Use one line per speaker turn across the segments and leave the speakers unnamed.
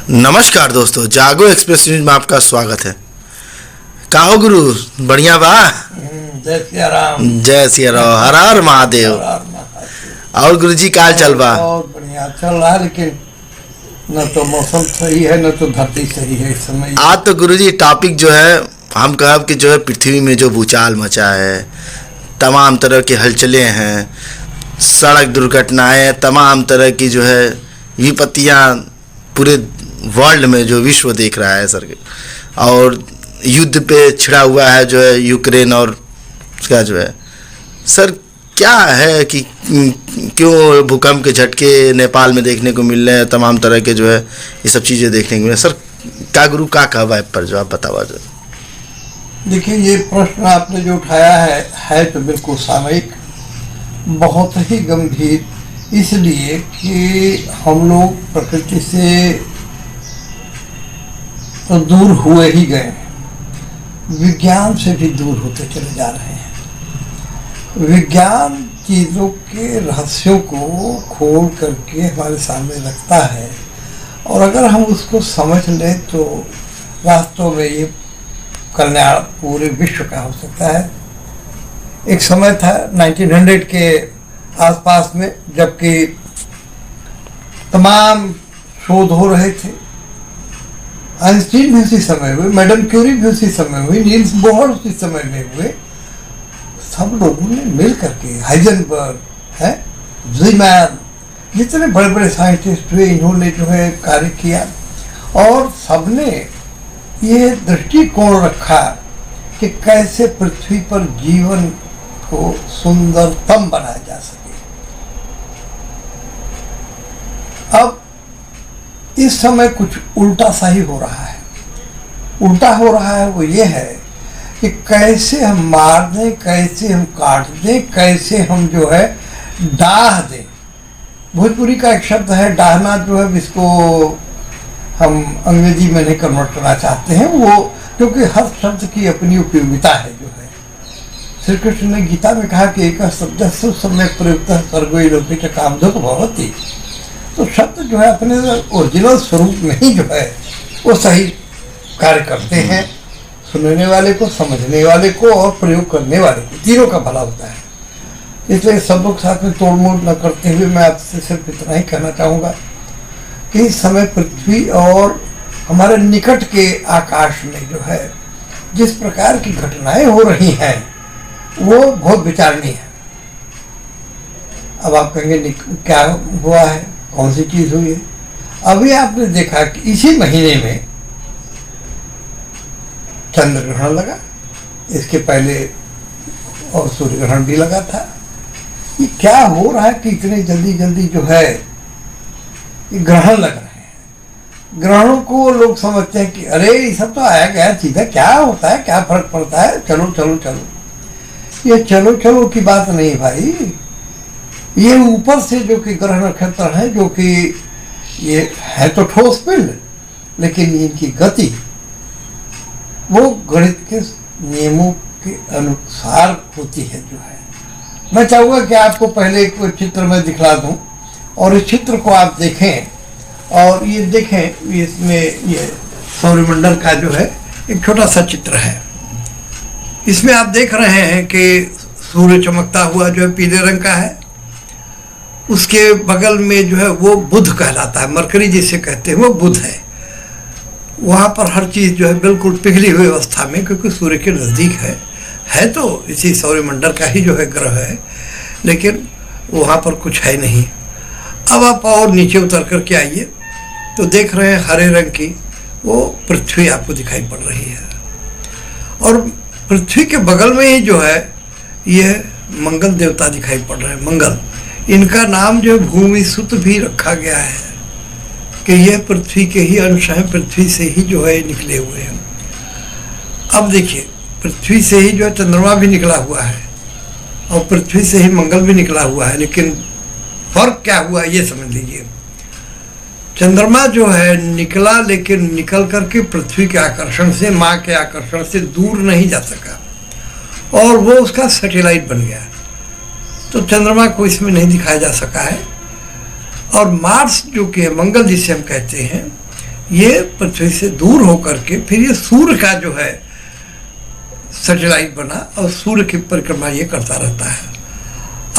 नमस्कार दोस्तों, जागो एक्सप्रेस न्यूज में आपका स्वागत है। का हो गुरु, बढ़िया बा?
जय सिया राम।
जय सिया राम, हर हर महादेव। और गुरु जी का चल बा?
बहुत बढ़िया चल रहा है, लेकिन न तो मौसम सही है न तो धरती सही है इस समय।
आज तो गुरु जी टॉपिक जो है हम कहब कि जो है पृथ्वी में जो भूचाल मचा है, तमाम तरह की हलचलें हैं, सड़क दुर्घटनाएं, तमाम तरह की जो है विपत्तियां पूरे वर्ल्ड में जो विश्व देख रहा है सर, और युद्ध पे छिड़ा हुआ है जो है यूक्रेन और उसका जो है सर, क्या है कि क्यों भूकंप के झटके नेपाल में देखने को मिल रहे हैं, तमाम तरह के जो है ये सब चीज़ें देखने को मिल रही सर। क्या गुरु का कहब है पर जो आप बतावा जो?
देखिए, ये प्रश्न आपने जो उठाया है तो बिल्कुल सामयिक, बहुत ही गंभीर, इसलिए कि हम लोग प्रकृति से तो दूर हुए ही गए, विज्ञान से भी दूर होते चले जा रहे हैं। विज्ञान चीज़ों के रहस्यों को खोल करके हमारे सामने रखता है, और अगर हम उसको समझ लें तो वास्तव में ये कल्याण पूरे विश्व का हो सकता है। एक समय था 1900 के आसपास में, जबकि तमाम शोध हो रहे थे। आइंस्टीन भी उसी समय हुए, मैडम क्यूरी भी उसी समय हुई, नील्स बोहर उसी समय में हुए। सब लोगों ने मिल करके, हाइजेनबर्ग है, ज़ीमैन, जितने बड़े बड़े साइंटिस्ट हुए, इन्होंने जो है कार्य किया, और सबने ये दृष्टिकोण रखा कि कैसे पृथ्वी पर जीवन को सुंदरतम बनाया जा सके। अब इस समय कुछ उल्टा सा ही हो रहा है। उल्टा हो रहा है वो ये है कि कैसे हम मार दें, कैसे हम काट दें, कैसे हम जो है डाह दें। भोजपुरी का एक शब्द है डाहना, जो है जिसको हम अंग्रेजी में नहीं कन्वर्ट करना चाहते हैं, वो क्योंकि हर शब्द की अपनी उपयोगिता है। जो है श्री कृष्ण ने गीता में कहा कि एक शब्द समय प्रयुक्त सर्गो लोके च कामधुक भवति। तो शब्द जो है अपने ओरिजिनल स्वरूप में ही जो है वो सही कार्य करते हैं, सुनने वाले को, समझने वाले को और प्रयोग करने वाले को, तीनों का भला होता है। इसलिए सब लोग साथ में तोड़ मोड़ न करते हुए मैं आपसे सिर्फ इतना ही कहना चाहूँगा कि इस समय पृथ्वी और हमारे निकट के आकाश में जो है जिस प्रकार की घटनाएं हो रही हैं वो बहुत विचारणीय है। अब आप कहेंगे क्या हुआ है, कौन सी चीज़ हुई है? अभी आपने देखा कि इसी महीने में चंद्र ग्रहण लगा, इसके पहले और सूर्य ग्रहण भी लगा था। ये क्या हो रहा है कि इतने जल्दी जल्दी जो है ये ग्रहण लग रहे हैं। ग्रहणों को लोग समझते हैं कि अरे ये सब तो आया गया चीज़ है, क्या होता है, क्या फर्क पड़ता है, चलो चलो चलो। ये चलो चलो की बात नहीं भाई, ये ऊपर से जो कि ग्रह नक्षत्र है, जो कि ये है तो ठोस पिंड, लेकिन इनकी गति वो गणित के नियमों के अनुसार होती है। जो है मैं चाहूँगा कि आपको पहले एक चित्र में दिखला दूं, और इस चित्र को आप देखें और ये देखें, इसमें ये सौरमंडल का जो है एक छोटा सा चित्र है। इसमें आप देख रहे हैं कि सूर्य चमकता हुआ जो है पीले रंग का है, उसके बगल में जो है वो बुध कहलाता है, मरकरी जिसे कहते हैं वो बुध है। वहाँ पर हर चीज़ जो है बिल्कुल पिघली हुई अवस्था में, क्योंकि सूर्य के नज़दीक है तो इसी सौरमंडल का ही जो है ग्रह है, लेकिन वहाँ पर कुछ है नहीं। अब आप और नीचे उतर कर के आइए तो देख रहे हैं हरे रंग की वो पृथ्वी आपको दिखाई पड़ रही है, और पृथ्वी के बगल में ही जो है ये मंगल देवता दिखाई पड़ रहे हैं। मंगल, इनका नाम जो भूमि सुत भी रखा गया है कि यह पृथ्वी के ही अंश हैं, पृथ्वी से ही जो है निकले हुए हैं। अब देखिए, पृथ्वी से ही जो है चंद्रमा भी निकला हुआ है और पृथ्वी से ही मंगल भी निकला हुआ है, लेकिन फर्क क्या हुआ ये समझ लीजिए। चंद्रमा जो है निकला, लेकिन निकल करके पृथ्वी के आकर्षण से, माँ के आकर्षण से दूर नहीं जा सका, और वो उसका सैटेलाइट बन गया। तो चंद्रमा को इसमें नहीं दिखाया जा सका है। और मार्स जो कि मंगल जिसे हम कहते हैं, ये पृथ्वी से दूर होकर के फिर ये सूर्य का जो है सैटेलाइट बना और सूर्य की परिक्रमा ये करता रहता है।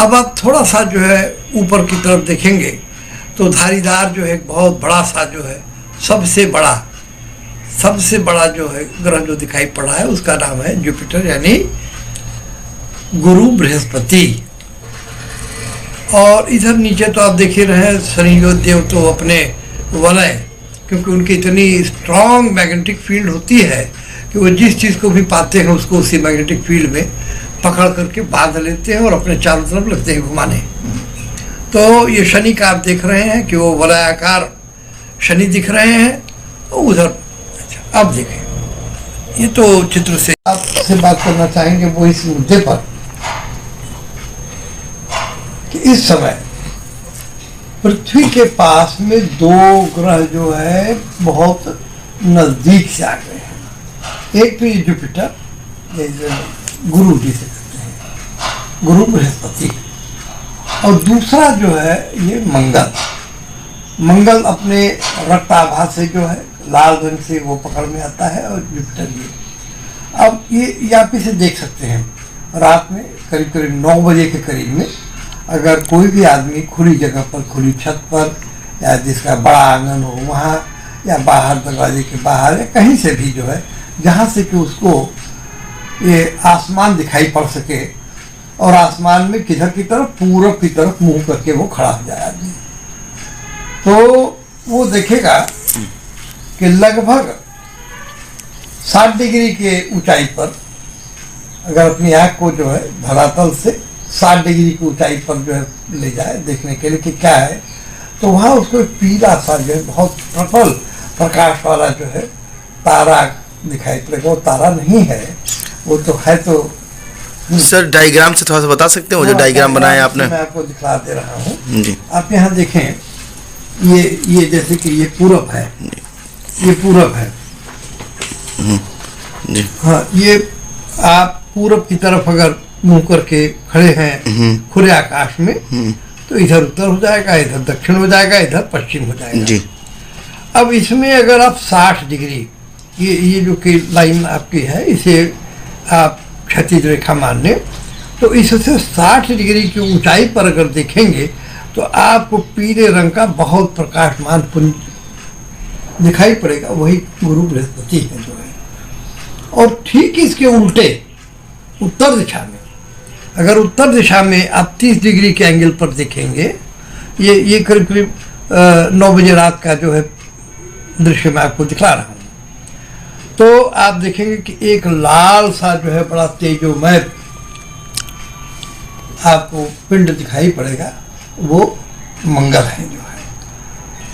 अब आप थोड़ा सा जो है ऊपर की तरफ देखेंगे तो धारीदार जो है एक बहुत बड़ा सा जो है सबसे बड़ा जो है ग्रह जो दिखाई पड़ा है उसका नाम है जुपिटर, यानी गुरु बृहस्पति। और इधर नीचे तो आप देख ही रहे हैं शनिदेव देव तो अपने वलय, क्योंकि उनकी इतनी स्ट्रांग मैग्नेटिक फील्ड होती है कि वो जिस चीज़ को भी पाते हैं उसको उसी मैग्नेटिक फील्ड में पकड़ करके बांध लेते हैं और अपने चारों तरफ लगते हैं घुमाने। तो ये शनि का आप देख रहे हैं कि वो वलयाकार शनि दिख रहे हैं। और उधर अच्छा अब देखें, ये तो चित्र से आपसे बात करना चाहेंगे वो इस मुद्दे पर कि इस समय पृथ्वी के पास में दो ग्रह जो है बहुत नजदीक से आ गए हैं। एक तो ये जुपिटर, ये गुरु जी से कहते हैं, गुरु बृहस्पति, और दूसरा जो है ये मंगल अपने रक्ताभा से जो है लाल रंग से वो पकड़ में आता है। और जुपिटर ये अब ये आप इसे देख सकते हैं रात में करीब करीब 9 बजे के करीब में अगर कोई भी आदमी खुली जगह पर, खुली छत पर, या जिसका बड़ा आंगन हो वहाँ, या बाहर दरवाजे के बाहर, या कहीं से भी जो है जहाँ से कि उसको ये आसमान दिखाई पड़ सके, और आसमान में किधर की तरफ, पूरब की तरफ मुंह करके वो खड़ा हो जाए आदमी, तो वो देखेगा कि लगभग 60 डिग्री के ऊंचाई पर अगर अपनी आँख को जो है धरातल से 60 डिग्री की ऊंचाई पर जो है ले जाए देखने के लिए कि क्या है, तो वहाँ उसको पीला सा जो है बहुत प्रबल प्रकाश वाला जो है तारा दिखाई पड़ेगा। वो तारा नहीं है, वो तो है तो
सर डायग्राम से थोड़ा सा बता सकते हैं वो जो डायग्राम बनाया आपने?
मैं आपको दिखा दे रहा हूँ
जी।
आप यहाँ देखें, ये जैसे कि ये पूरब है, ये पूरब है
जी।
हाँ, ये आप पूरब की तरफ अगर मुंह करके खड़े हैं खुले आकाश में, तो इधर उत्तर हो जाएगा, इधर दक्षिण हो जाएगा, इधर पश्चिम हो जाएगा
जी।
अब इसमें अगर आप 60 डिग्री ये जो कि लाइन आपकी है इसे आप क्षैतिज रेखा मान लें, तो इससे 60 डिग्री की ऊंचाई पर अगर देखेंगे तो आपको पीले रंग का बहुत प्रकाशमान पुंज दिखाई पड़ेगा, वही गुरु बृहस्पति है जो है। और ठीक इसके उल्टे उत्तर दिशा में, अगर उत्तर दिशा में आप 30 डिग्री के एंगल पर देखेंगे, ये करीब करीब 9 बजे रात का जो है दृश्य मैं आपको दिखा रहा हूँ, तो आप देखेंगे कि एक लाल सा जो है बड़ा तेजोमय आपको पिंड दिखाई पड़ेगा, वो मंगल है जो है।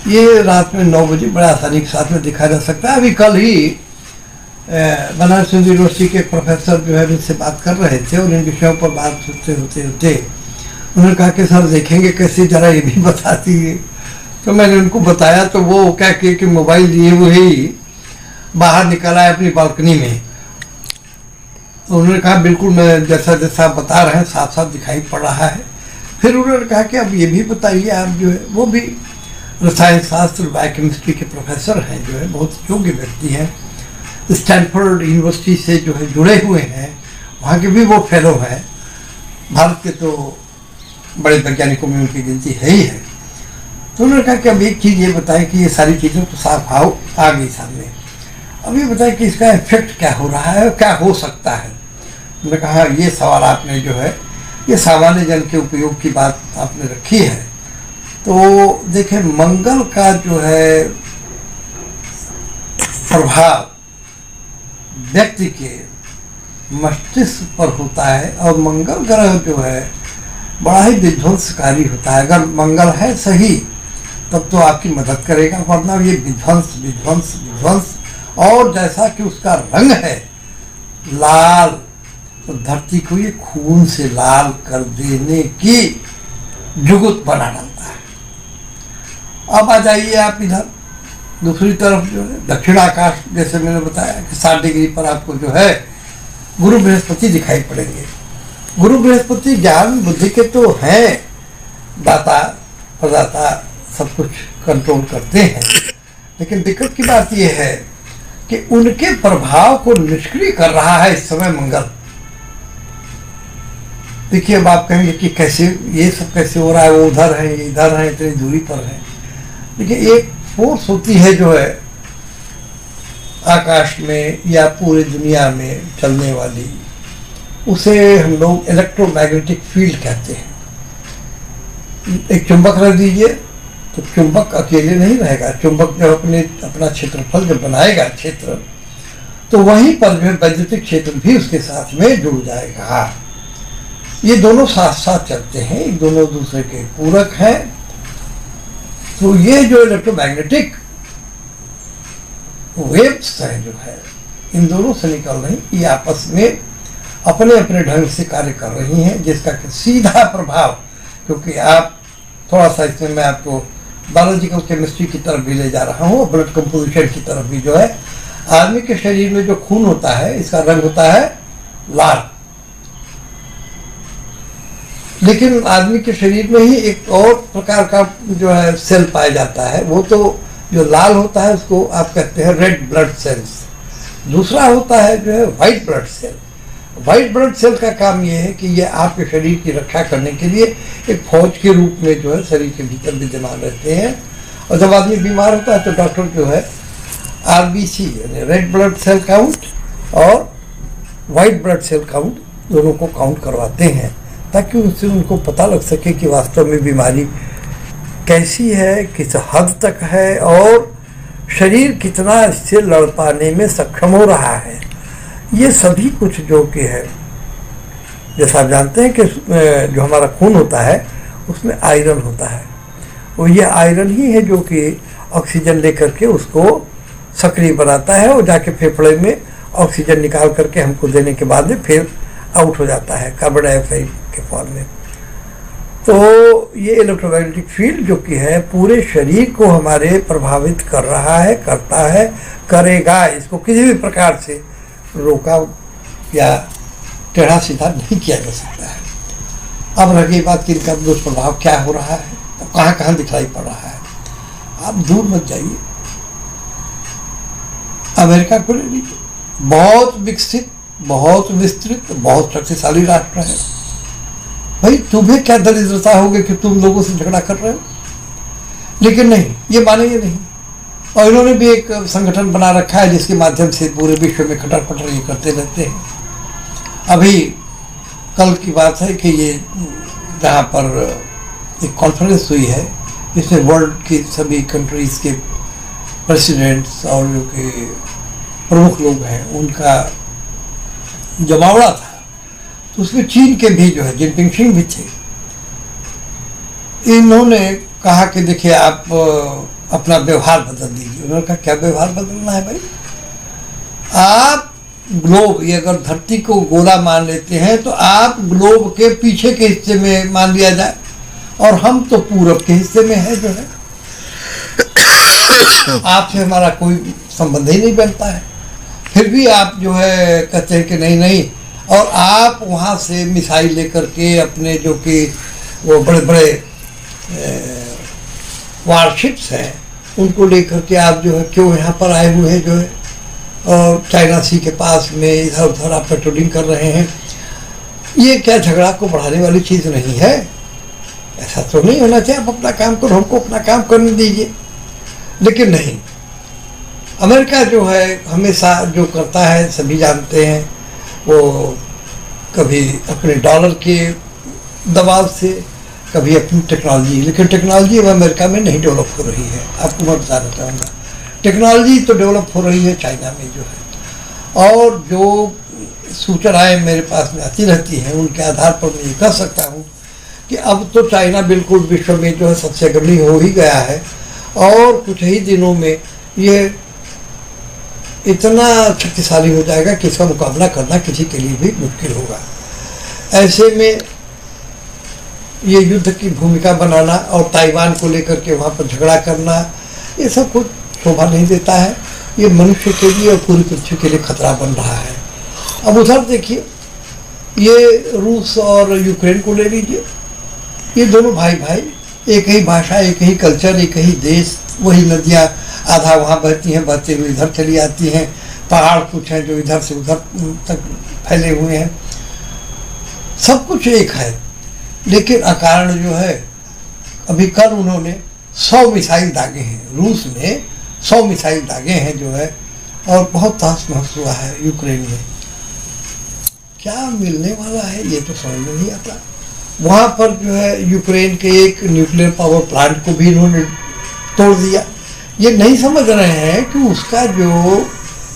ये रात में 9 बजे बड़ा आसानी के साथ में देखा जा सकता है। अभी कल ही बनारस हिंदू यूनिवर्सिटी के प्रोफेसर जो है मुझसे बात कर रहे थे और इन विषयों पर बात होते उन्होंने कहा कि सर देखेंगे कैसे, जरा ये भी बता दीजिए। तो मैंने उनको बताया तो वो क्या किए कि मोबाइल लिए हुए ही बाहर निकल आए अपनी बालकनी में। तो उन्होंने कहा बिल्कुल मैं जैसा जैसा आप बता रहे हैं साफ साफ दिखाई पड़ रहा है। फिर उन्होंने कहा कि अब ये भी बताइए आप जो है, वो भी रसायन शास्त्र बायोकेमिस्ट्री के प्रोफेसर हैं जो है, बहुत योग्य व्यक्ति हैं, स्टैनफोर्ड यूनिवर्सिटी से जो है जुड़े हुए हैं, वहाँ के भी वो फेलो हैं, भारत के तो बड़े वैज्ञानिकों में उनकी गिनती है ही है। तो उन्होंने कहा कि अब एक चीज़ ये बताएं कि ये सारी चीज़ें तो साफ आ गई सामने, अब ये बताएं कि इसका इफेक्ट क्या हो रहा है, क्या हो सकता है। उन्होंने कहा ये सवाल आपने जो है ये सामान्य जन के उपयोग की बात आपने रखी है। तो देखें मंगल का जो है प्रभाव व्यक्ति के मस्तिष्क पर होता है, और मंगल ग्रह जो है बड़ा ही विध्वंसकारी होता है। अगर मंगल है सही तब तो आपकी मदद करेगा, वरना ये विध्वंस विध्वंस विध्वंस, और जैसा कि उसका रंग है लाल, तो धरती को ये खून से लाल कर देने की जुगुत बना डालता है। अब आ जाइए आप इधर दूसरी तरफ जो है दक्षिण आकाश, जैसे मैंने बताया कि 60 डिग्री पर आपको जो है गुरु बृहस्पति दिखाई पड़ेंगे। गुरु बृहस्पति ज्ञान बुद्धि के तो हैं, दाता प्रदाता सब कुछ कंट्रोल करते हैं, लेकिन दिक्कत की बात यह है कि उनके प्रभाव को निष्क्रिय कर रहा है इस समय मंगल। देखिए, अब आप कहेंगे कि कैसे ये सब कैसे हो रहा है, वो उधर है, ये इधर है, इतनी दूरी पर है। देखिए, एक फोर्स होती है जो है आकाश में या पूरी दुनिया में चलने वाली, उसे हम लोग इलेक्ट्रोमैग्नेटिक फील्ड कहते हैं। एक चुंबक रख दीजिए तो चुंबक अकेले नहीं रहेगा। चुंबक जब अपना क्षेत्रफल जब बनाएगा क्षेत्र, तो वहीं पर जो है वैद्युतिक क्षेत्र भी उसके साथ में जुड़ जाएगा। ये दोनों साथ साथ चलते हैं, एक दोनों दूसरे के पूरक हैं। तो ये जो इलेक्ट्रोमैग्नेटिक वेव्स हैं जो है, इन दोनों से निकल रही, ये आपस में अपने अपने ढंग से कार्य कर रही हैं, जिसका सीधा प्रभाव, क्योंकि आप थोड़ा सा इसमें मैं आपको बायोलॉजिकल केमिस्ट्री की तरफ भी ले जा रहा हूँ, ब्लड कंपोजिशन की तरफ भी जो है, आदमी के शरीर में जो खून होता है इसका रंग होता है लाल। लेकिन आदमी के शरीर में ही एक और प्रकार का जो है सेल पाया जाता है, वो तो जो लाल होता है उसको आप कहते हैं रेड ब्लड सेल्स। दूसरा होता है जो है white blood cell. White blood cell का काम ये है कि ये आपके शरीर की रक्षा करने के लिए एक फौज के रूप में जो है शरीर के भीतर विद्यमान रहते हैं। और जब आदमी बीमार होता है तो डॉक्टर जो है RBC यानी रेड ब्लड सेल काउंट और वाइट ब्लड सेल काउंट दोनों को काउंट करवाते हैं, ताकि उससे उनको पता लग सके कि वास्तव में बीमारी कैसी है, किस हद तक है और शरीर कितना इससे लड़ पाने में सक्षम हो रहा है। ये सभी कुछ जो कि है, जैसा आप जानते हैं कि जो हमारा खून होता है उसमें आयरन होता है, और ये आयरन ही है जो कि ऑक्सीजन लेकर के उसको सक्रिय बनाता है और जाके फेफड़े में ऑक्सीजन निकाल करके हमको देने के बाद में फिर आउट हो जाता है कार्बन डाइऑक्साइड के फॉर्म में। तो ये इलेक्ट्रोमैग्नेटिक फील्ड जो कि है पूरे शरीर को हमारे प्रभावित कर रहा है, करता है, करेगा। इसको किसी भी प्रकार से रोका या टेढ़ा सीधा नहीं किया जा सकता है। अब रही बात कि इनका दुष्प्रभाव क्या हो रहा है, तो कहाँ कहाँ दिखाई पड़ रहा है। आप दूर मत जाइए, अमेरिका को ले लीजिए, बहुत विकसित, बहुत विस्तृत, बहुत शक्तिशाली राष्ट्र है। भाई तुम्हें क्या दरिद्रता होगी कि तुम लोगों से झगड़ा कर रहे हो? लेकिन नहीं, ये मानेंगे नहीं। और इन्होंने भी एक संगठन बना रखा है जिसके माध्यम से पूरे विश्व में खटर पटर ये करते रहते हैं। अभी कल की बात है कि ये जहाँ पर एक कॉन्फ्रेंस हुई है जिसमें वर्ल्ड की सभी कंट्रीज़ के प्रेसिडेंट्स और जो कि प्रमुख लोग हैं उनका जमावड़ा था, तो उसमें चीन के भी जो है जिनपिंग सिंह भी थे। इन्होंने कहा कि देखिए आप अपना व्यवहार बदल दीजिए। उन्होंने कहा क्या व्यवहार बदलना है भाई? आप ग्लोब, ये अगर धरती को गोला मान लेते हैं तो आप ग्लोब के पीछे के हिस्से में मान लिया जाए, और हम तो पूरब के हिस्से में है जो है। आपसे हमारा कोई संबंध ही नहीं बनता है, फिर भी आप जो है कहते हैं कि नहीं नहीं, और आप वहाँ से मिसाइल लेकर के अपने जो कि वो बड़े बड़े वारशिप्स हैं उनको लेकर के आप जो है क्यों यहाँ पर आए हुए हैं जो है, और चाइना सी के पास में इधर उधर आप पेट्रोलिंग कर रहे हैं। ये क्या झगड़ा को बढ़ाने वाली चीज़ नहीं है? ऐसा तो नहीं होना चाहिए। आप अपना काम करो, हमको अपना काम करने दीजिए। लेकिन नहीं, अमेरिका जो है हमेशा जो करता है सभी जानते हैं, वो कभी अपने डॉलर के दबाव से, कभी अपनी टेक्नोलॉजी। लेकिन टेक्नोलॉजी अब अमेरिका में नहीं डेवलप हो रही है। आपको मैं बताना चाहूँगा, टेक्नोलॉजी तो डेवलप हो रही है चाइना में जो है। और जो सूचनाएँ मेरे पास में आती रहती हैं उनके आधार पर मैं ये कह सकता हूँ कि अब तो चाइना बिल्कुल विश्व में जो है सबसे अग्रणी हो ही गया है, और कुछ ही दिनों में ये इतना शक्तिशाली हो जाएगा कि इसका मुकाबला करना किसी के लिए भी मुश्किल होगा। ऐसे में ये युद्ध की भूमिका बनाना और ताइवान को लेकर के वहाँ पर झगड़ा करना, ये सब कुछ शोभा नहीं देता है। ये मनुष्य के लिए और पूरी पृथ्वी के लिए खतरा बन रहा है। अब उधर देखिए, ये रूस और यूक्रेन को ले लीजिए, ये दोनों भाई भाई, एक ही भाषा, एक ही कल्चर, एक ही देश, वही नदियाँ आधा वहाँ बहती हैं, बहते हुए इधर चली आती हैं। पहाड़ कुछ हैं जो इधर से उधर तक फैले हुए हैं। सब कुछ एक है, लेकिन अकारण जो है, अभी कल उन्होंने 100 मिसाइल दागे हैं, रूस ने 100 मिसाइल दागे हैं जो है, और बहुत तहस नहस हुआ है यूक्रेन में। क्या मिलने वाला है ये तो समझ में नहीं आता। वहाँ पर जो है यूक्रेन के एक न्यूक्लियर पावर प्लांट को भी इन्होंने तोड़ दिया। ये नहीं समझ रहे हैं कि उसका जो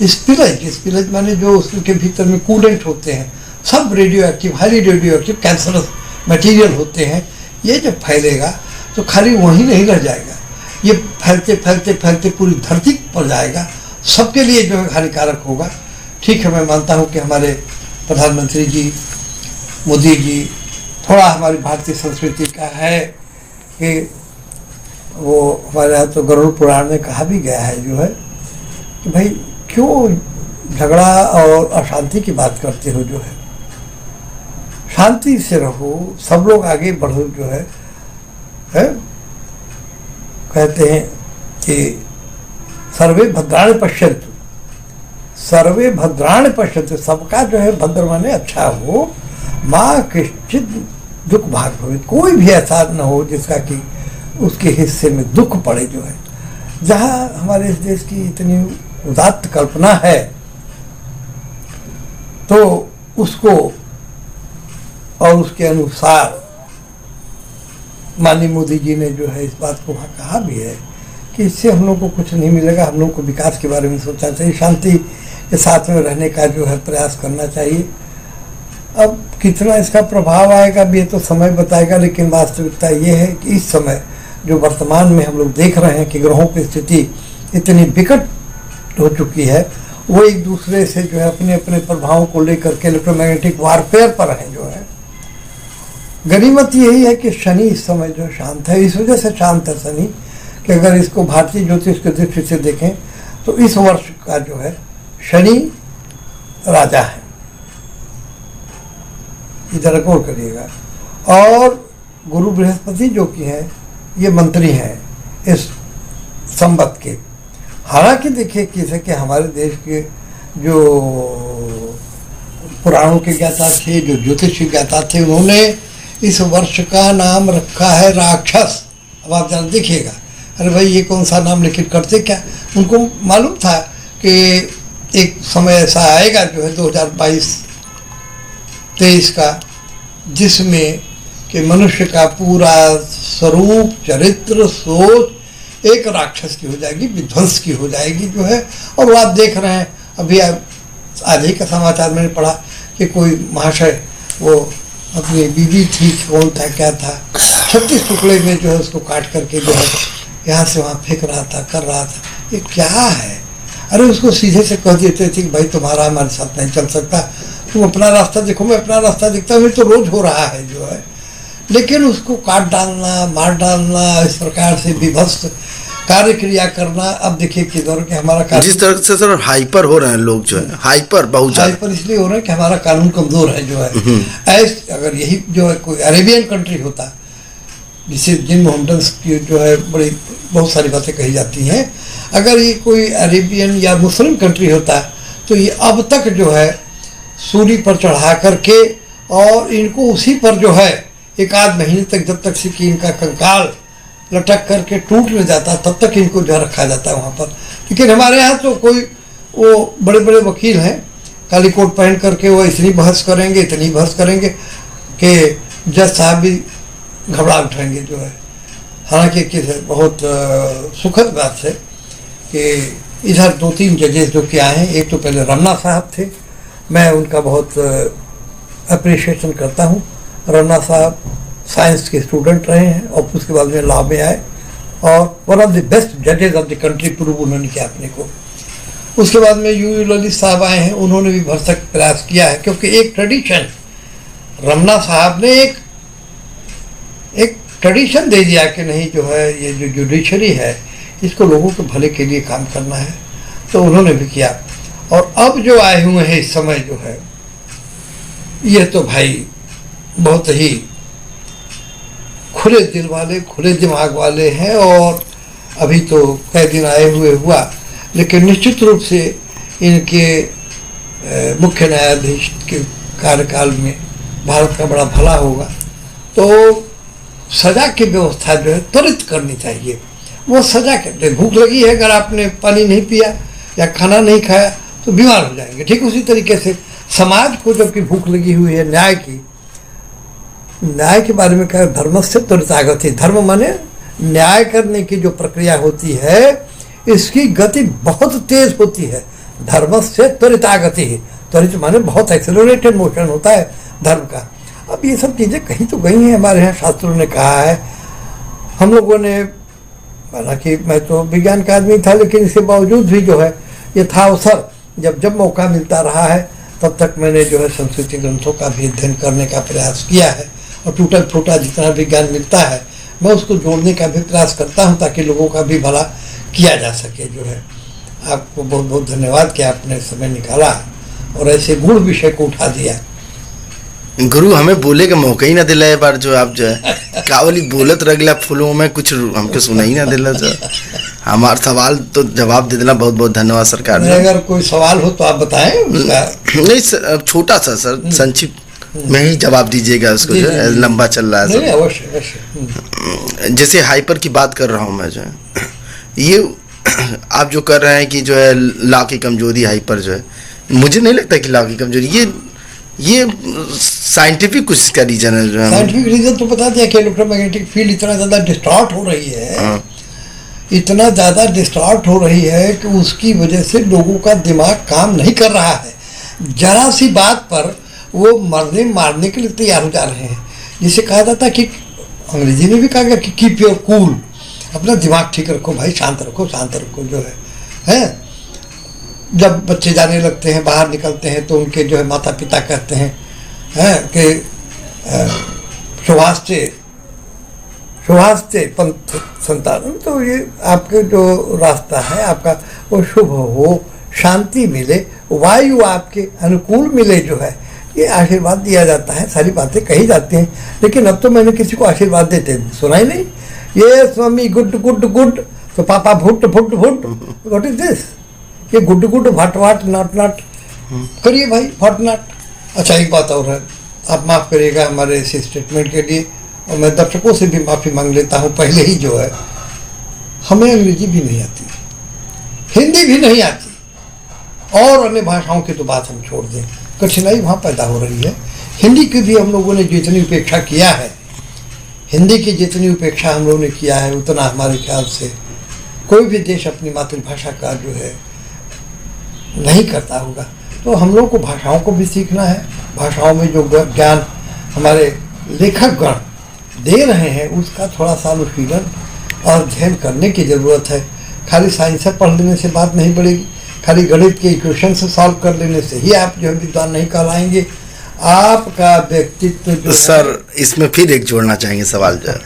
स्पिलज माने जो उसके भीतर में कूलेंट होते हैं, सब radio active, highly radio active cancerous material होते हैं। ये जब फैलेगा तो खाली वहीं नहीं रह जाएगा, ये फैलते फैलते फैलते पूरी धरती पर जाएगा, सबके लिए जो है हानिकारक होगा। ठीक है, मैं मानता हूँ कि हमारे प्रधानमंत्री जी मोदी जी थोड़ा हमारी भारतीय संस्कृति का है कि वो हमारे यहाँ तो गरुड़ पुराण में कहा भी गया है जो है कि भाई क्यों झगड़ा और अशांति की बात करते हो, जो है शांति से रहो, सब लोग आगे बढ़ो जो है? कहते हैं कि सर्वे भद्राणि पश्यन्तु, सर्वे भद्राणि पश्यन्तु, सबका जो है भद्र माने अच्छा हो, माँ किश्चित दुख भाग भवित, कोई भी ऐसा न हो जिसका कि उसके हिस्से में दुख पड़े जो है। जहाँ हमारे इस देश की इतनी उदात्त कल्पना है तो उसको और उसके अनुसार माननीय मोदी जी ने जो है इस बात को वहाँ कहा भी है कि इससे हम लोग को कुछ नहीं मिलेगा, हम लोग को विकास के बारे में सोचना चाहिए, शांति के साथ में रहने का जो है प्रयास करना चाहिए। अब कितना इसका प्रभाव आएगा भी ये तो समय बताएगा, लेकिन वास्तविकता ये है कि इस समय जो वर्तमान में हम लोग देख रहे हैं कि ग्रहों की स्थिति इतनी विकट हो चुकी है, वो एक दूसरे से जो है अपने अपने प्रभावों को लेकर के इलेक्ट्रोमैग्नेटिक वारफेयर पर हैं जो है। गनीमत यही है कि शनि इस समय जो शांत है, इस वजह से शांत है शनि कि अगर इसको भारतीय ज्योतिष के दृष्टि से देखें तो इस वर्ष का जो है शनि राजा है, इधर रिकॉर्ड करिएगा, और गुरु बृहस्पति जो कि हैं ये मंत्री हैं इस संवत के। हालांकि देखिए किसे कि हमारे देश के जो पुराणों के ज्ञाता थे, जो ज्योतिष के ज्ञाता थे, उन्होंने इस वर्ष का नाम रखा है राक्षस। अब आप जरा देखिएगा, अरे भाई ये कौन सा नाम, लेकिन करते क्या, उनको मालूम था कि एक समय ऐसा आएगा जो है 2022-23 का, जिसमें कि मनुष्य का पूरा स्वरूप, चरित्र, सोच एक राक्षस की हो जाएगी, विध्वंस की हो जाएगी जो है। और वो आप देख रहे हैं, अभी आज ही का समाचार मैंने पढ़ा कि कोई महाशय वो अपनी बीवी थी, कौन था क्या था, 36 टुकड़े में जो है उसको काट करके जो है यहाँ से वहाँ फेंक रहा था, कर रहा था। ये क्या है? अरे उसको सीधे से कह देते थे कि भाई तुम्हारा हमारे साथ नहीं चल सकता, तुम अपना रास्ता देखो, मैं अपना रास्ता देखता हूँ, तो रोज हो रहा है जो है। लेकिन उसको काट डालना, मार डालना, इस प्रकार से विभत्स कार्य क्रिया करना, अब देखिए किधर के हमारा कानून,
जिस तरह से सर हाइपर हो रहे हैं लोग जो है, हाइपर बहुत ज्यादा
हाइपर इसलिए हो रहा है कि हमारा कानून कमजोर है जो है। ऐसे अगर यही जो है कोई अरेबियन कंट्री होता, जिसे जिन मोहम्मदन की जो है बड़ी बहुत सारी बातें कही जाती हैं, अगर ये कोई अरेबियन या मुस्लिम कंट्री होता तो ये अब तक जो है सूली पर चढ़ा करके और इनको उसी पर जो है एक आध महीने तक, जब तक से कि इनका कंकाल लटक करके टूट न जाता तब तक इनको जो रखा जाता है वहाँ पर। लेकिन हमारे यहाँ तो कोई वो बड़े बड़े वकील हैं, काली कोट पहन करके वो इतनी बहस करेंगे, इतनी बहस करेंगे कि जज साहब भी घबरा उठेंगे जो है। हालांकि बहुत सुखद बात है कि इधर 2-3 जजेस जो कि आए हैं, एक तो पहले रमना साहब थे, मैं उनका बहुत अप्रिशिएशन करता हूँ। रमना साहब साइंस के स्टूडेंट रहे हैं और उसके बाद में लॉ में आए और वन ऑफ द बेस्ट जजेस ऑफ द कंट्री प्रूव उन्होंने किया अपने को। उसके बाद में यू ललित साहब आए हैं, उन्होंने भी भरसक प्रयास किया है, क्योंकि एक ट्रेडिशन रमना साहब ने एक ट्रेडिशन दे दिया कि नहीं जो है ये जो जुडिशरी है इसको लोगों के भले के लिए काम करना है, तो उन्होंने भी किया। और अब जो आए हुए हैं इस समय जो है, ये तो भाई बहुत ही खुले दिल वाले, खुले दिमाग वाले हैं और अभी तो कई दिन आए हुए हुआ, लेकिन निश्चित रूप से इनके मुख्य न्यायाधीश के कार्यकाल में भारत का बड़ा भला होगा। तो सजा की व्यवस्था जो है त्वरित करनी चाहिए। वो सजा कहते, भूख लगी है, अगर आपने पानी नहीं पिया या खाना नहीं खाया तो बीमार हो जाएंगे। ठीक उसी तरीके से समाज को जबकि भूख लगी हुई है न्याय की, न्याय के बारे में क्या, धर्म से त्वरितागति, धर्म माने न्याय करने की जो प्रक्रिया होती है इसकी गति बहुत तेज होती है। धर्म से त्वरितागति, त्वरित माने बहुत एक्सेलरेटेड मोशन होता है धर्म का। अब ये सब चीज़ें कहीं तो गई हैं, हमारे यहाँ शास्त्रों ने कहा है। हम लोगों ने, हालांकि मैं तो विज्ञान का आदमी था, लेकिन इसके बावजूद भी जो है ये था अवसर, जब मौका मिलता रहा है तब तक मैंने जो है संस्कृति ग्रंथों का भी अध्ययन करने का प्रयास किया है, और टूटा फूटा जितना विज्ञान मिलता है मैं उसको जोड़ने का भी प्रयास करता हूँ ताकि लोगों का भी भला किया जा सके। जो है आपको बहुत बहुत धन्यवाद कि आपने समय निकाला और ऐसे गूढ़ विषय को उठा दिया।
गुरु हमें बोले का मौका ही ना दिला है बार, जो आप जो है कावली बोलत रगला फूलों में कुछ हमको सुना ही ना दिला। जो हमारा सवाल तो जवाब दे देना, बहुत बहुत धन्यवाद सरकार।
अगर कोई सवाल हो तो आप बताएं।
नहीं सर, छोटा सा सर, संक्षिप्त में ही जवाब दीजिएगा उसको, जो है लंबा चल रहा है सर।
अवश्य अवश्य।
जैसे हाइपर की बात कर रहा हूँ मैं, जो है ये आप जो कर रहे हैं कि जो है लॉ की कमजोरी, हाइपर जो है, मुझे नहीं लगता कि लॉ की कमजोरी ये साइंटिफिक कुछ इसका रीजन है। जो है
साइंटिफिक रीजन तो बता दिया कि इलेक्ट्रोमैग्नेटिक फील्ड इतना ज़्यादा डिस्टॉर्ट हो रही है, इतना ज़्यादा डिस्टॉर्ट हो रही है कि उसकी वजह से लोगों का दिमाग काम नहीं कर रहा है। जरा सी बात पर वो मारने के लिए तैयार हो जा रहे हैं। जिसे कहा जाता कि अंग्रेजी में भी कहा गया कि कीप योर कूल, अपना दिमाग ठीक रखो भाई, शांत रखो शांत रखो। जो है जब बच्चे जाने लगते हैं, बाहर निकलते हैं, तो उनके जो है माता पिता कहते हैं कि शुभास्ते पंथ संतान, तो ये आपके जो रास्ता है आपका वो शुभ हो, शांति मिले, वायु आपके अनुकूल मिले, जो है ये आशीर्वाद दिया जाता है। सारी बातें कही जाती हैं, लेकिन अब तो मैंने किसी को आशीर्वाद देते सुना ही नहीं। ये स्वामी गुड गुड गुड, तो पापा भुट भुट भुट, व्हाट इज दिस? ये गुड गुड भट वाट नॉट नॉट करिए भाई, भट नॉट। अच्छा एक बात और है, आप माफ़ करिएगा हमारे इस स्टेटमेंट के लिए, और मैं दर्शकों से भी माफ़ी मांग लेता हूँ पहले ही। जो है हमें अंग्रेजी भी नहीं आती, हिंदी भी नहीं आती, और अन्य भाषाओं की तो बात हम छोड़ दें, कठिनाई वहाँ पैदा हो रही है। हिंदी की भी हम लोगों ने जितनी उपेक्षा किया है, हिंदी की जितनी उपेक्षा हम लोगों ने किया है, उतना हमारे ख्याल से कोई भी देश अपनी मातृभाषा का जो है नहीं करता होगा। तो हम लोग को भाषाओं को भी सीखना है, भाषाओं में जो ज्ञान हमारे लेखक गण दे रहे हैं उसका थोड़ा सा अनुशीलन और अध्ययन करने की ज़रूरत है। खाली साइंस पढ़ लेने से बात नहीं बढ़ेगी, खाली गणित के इक्वेशन से सॉल्व कर लेने से ही आप जो है विद्वान नहीं कहलाएंगे। आपका व्यक्तित्व जो
सर, इसमें फिर एक जोड़ना चाहेंगे सवाल। जो है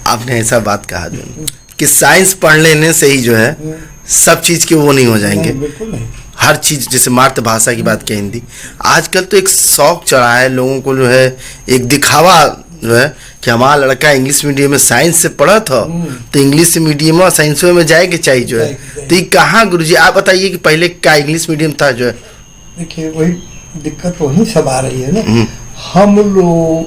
आपने ऐसा बात कहा जो कि साइंस पढ़ लेने से ही जो है सब चीज़ के वो नहीं हो जाएंगे।
बिल्कुल नहीं।
हर चीज़, जैसे मातृभाषा की बात की हिंदी, आजकल तो एक शौक चढ़ा है लोगों को, जो है एक दिखावा जो है कि हमारा लड़का इंग्लिश मीडियम में साइंस से पढ़ा था तो इंग्लिश मीडियम और साइंस में जाएगी चाहिए। जो है तो ये कहाँ गुरुजी आप बताइए कि पहले क्या इंग्लिश मीडियम था? जो है
देखिए वही दिक्कत वही सब आ रही है ना, हम लोग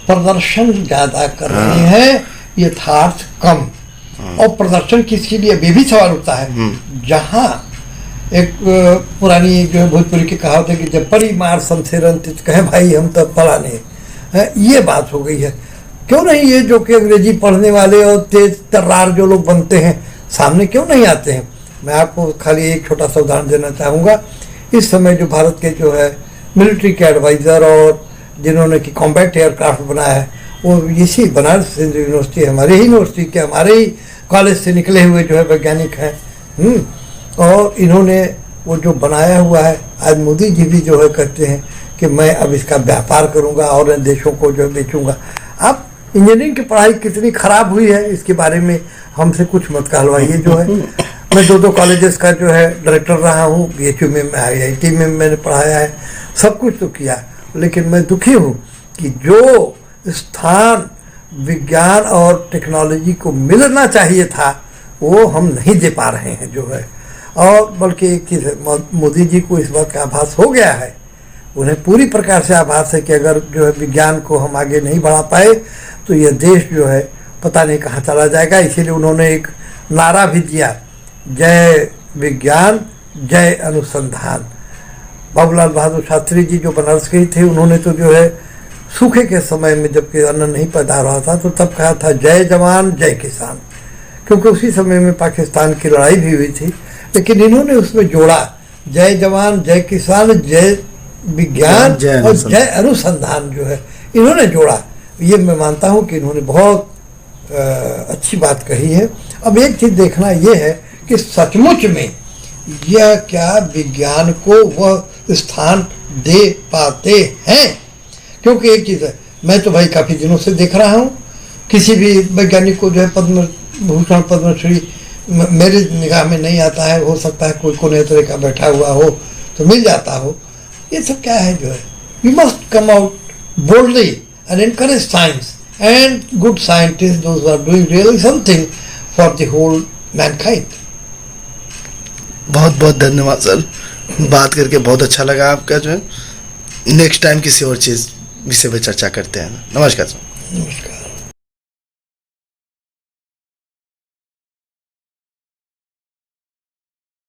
प्रदर्शन ज़्यादा कर रहे हैं, यथार्थ कम। और प्रदर्शन किसके लिए, ये भी सवाल उठता है। जहाँ एक पुरानी जो है भोजपुरी की कहावत है कि जब परी मार समसेरन कहे भाई हम तो पढ़ा नहीं है, ये बात हो गई है। क्यों नहीं ये जो कि अंग्रेजी पढ़ने वाले और तेज तर्रार जो लोग बनते हैं सामने क्यों नहीं आते हैं? मैं आपको खाली एक छोटा सा उदाहरण देना चाहूँगा। इस समय जो भारत के जो है मिलिट्री के एडवाइज़र और जिन्होंने कि कॉम्बैट एयरक्राफ्ट बनाया है, वो इसी बनारस हिंदू यूनिवर्सिटी, हमारे ही यूनिवर्सिटी के, हमारे ही कॉलेज से निकले हुए जो है वैज्ञानिक हैं। और इन्होंने वो जो बनाया हुआ है, आज मोदी जी भी जो है कहते हैं कि मैं अब इसका व्यापार करूंगा और देशों को जो है बेचूंगा। अब इंजीनियरिंग की पढ़ाई कितनी खराब हुई है इसके बारे में हमसे कुछ मत कहलवाइए। जो है मैं दो कॉलेजेस का जो है डायरेक्टर रहा हूँ, BHU में, IIT में मैंने पढ़ाया है, सब कुछ तो किया, लेकिन मैं दुखी हूँ कि जो स्थान विज्ञान और टेक्नोलॉजी को मिलना चाहिए था वो हम नहीं दे पा रहे हैं जो है। और बल्कि एक चीज़ है, मोदी जी को इस बात का आभास हो गया है, उन्हें पूरी प्रकार से आभास है कि अगर जो है विज्ञान को हम आगे नहीं बढ़ा पाए तो यह देश जो है पता नहीं कहाँ चला जाएगा। इसीलिए उन्होंने एक नारा भी दिया, जय विज्ञान जय अनुसंधान। बाबूलाल बहादुर शास्त्री जी जो बनारस के ही थे, उन्होंने तो जो है सूखे के समय में जबकि अन्न नहीं पैदा हो रहा था तो तब कहा था जय जवान जय किसान, क्योंकि उसी समय में पाकिस्तान की लड़ाई भी हुई थी। लेकिन इन्होंने उसमें जोड़ा जय जवान जय किसान जय विज्ञान और जय अनुसंधान जो है इन्होंने जोड़ा। ये मैं मानता हूँ कि इन्होंने बहुत अच्छी बात कही है। अब एक चीज़ देखना ये है कि सचमुच में यह क्या विज्ञान को वह स्थान दे पाते हैं, क्योंकि एक चीज़ है, मैं तो भाई काफ़ी दिनों से देख रहा हूँ किसी भी वैज्ञानिक को जो है पद्म भूषण पद्मश्री मेरे निगाह में नहीं आता है। हो सकता है कोई कोने तरह का बैठा हुआ हो तो मिल जाता हो। ये सब क्या है जो है, we must come out boldly and encourage science and good scientist those are doing really something for the whole mankind.
बहुत बहुत धन्यवाद सर, बात करके बहुत अच्छा लगा आपका। जो है नेक्स्ट टाइम किसी और चीज़ विषय पर चर्चा करते हैं। नमस्कार सर।
नमस्कार।